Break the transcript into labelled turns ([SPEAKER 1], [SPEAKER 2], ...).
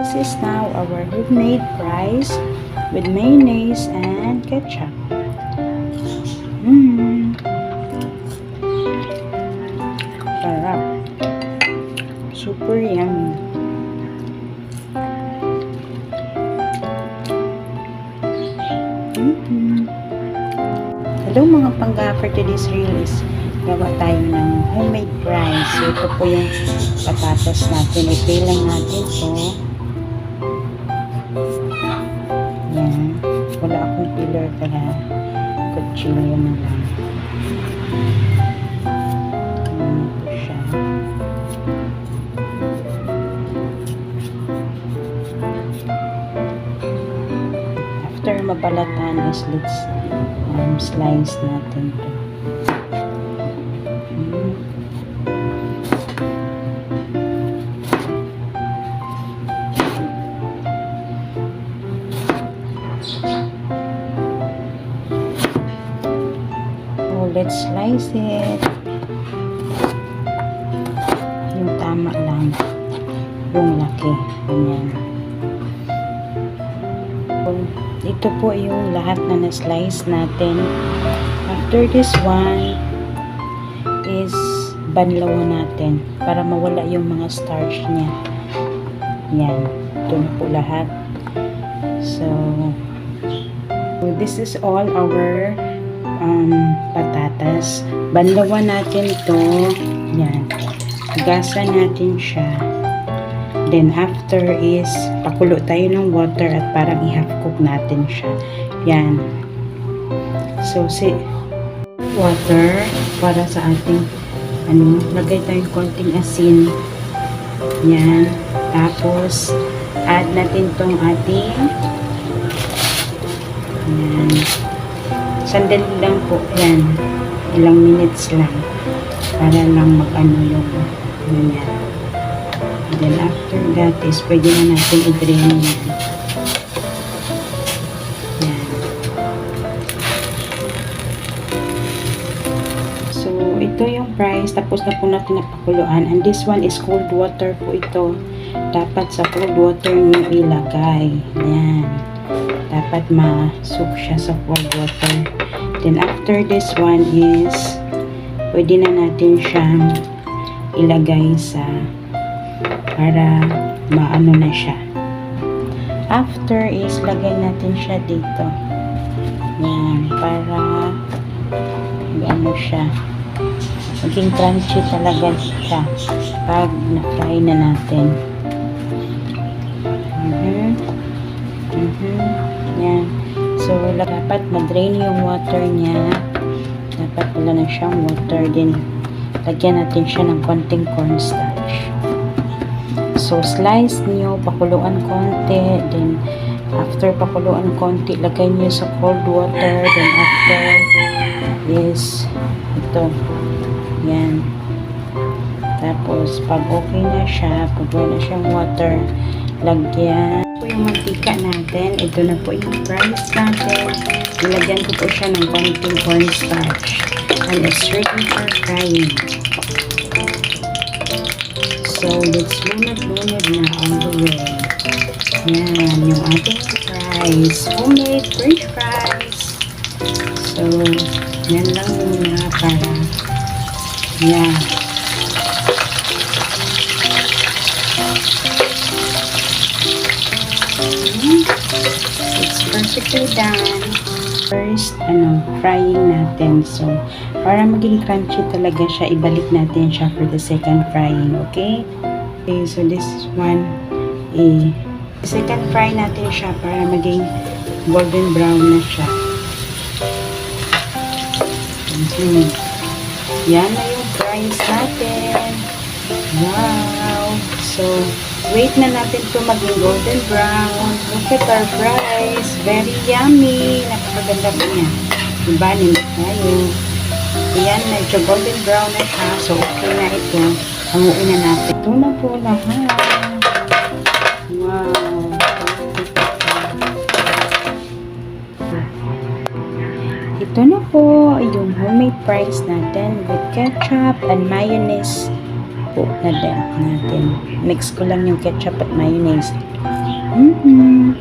[SPEAKER 1] this is now our homemade fries with mayonnaise and ketchup. Sarap. Super yummy. Hello mga pangga, for today's release, gawa tayo ng homemade fries. So, ito po yung patatas natin. I-pay lang natin to. Yan. Wala akong peeler kaya kutsilyo na lang. Ito siya. After mabalatan is let's slice natin to. Let's slice it. Yung tama lang. Yung laki. Ganyan. Ito po yung lahat na na-slice natin. After this one is banlawan natin para mawala yung mga starch niya. Yan. Ito na po lahat. So this is all our patatas. Banlawan natin to. Yan. Gasan natin siya. Then after is pakulo tayo ng water at parang i-half cook natin siya. Yan. So water para sa ating lagay tayong konting asin. Yan. Tapos add natin tong ating yan. Sandali lang po yan, ilang minutes lang para lang mag-ano yung ganyan. Then after that is pwede na natin i-drain yan. Yan. So ito yung fries, tapos na po natin napakuluan, and this one is cold water po ito. Dapat sa cold water nyo ilagay. Yan. Dapat ma-soak siya sa cold water. Then after this one is pwede na natin siyang ilagay sa para maano na siya. After is lagay natin siya dito. Yan, para ano siya, maging crunchy talaga siya pag na-fry na natin. Yan. So, dapat ma-drain yung water niya. Dapat wala na siyang water. Then, lagyan natin siya ng konting cornstarch. So, slice niyo, pakuluan konti. Then, after pakuluan konti, lagay niyo sa cold water. Then, after is ito. Yan. Tapos, pag okay na siya, pag wala na siyang water, lagyan po yung mantika natin. Ito na po yung fries natin. Nilagyan ko po siya ng konting cornstarch. And it's ready for frying. So, let's lunod-lunod na on the way. Yan, yung ating fries. Homemade french fries. So, yan lang muna para yan. It's perfectly done. First, frying natin. So, para maging crunchy talaga siya, ibalik natin siya for the second frying. Okay? Okay, so this one, second fry natin siya para maging golden brown na siya. Yan na yung fries natin. Wow! So, wait na natin ito maging golden brown. Look at our fries. Very yummy. Napakaganda po niya. Diba? Nindot tayo. Ayan, medyo golden brown na siya. So, okay na ito. Hanguin na natin. Ito na po lahat. Wow. Ito na po yung homemade fries natin with ketchup and mayonnaise po na natin. Mix ko lang yung ketchup at mayonnaise. Mm-hmm.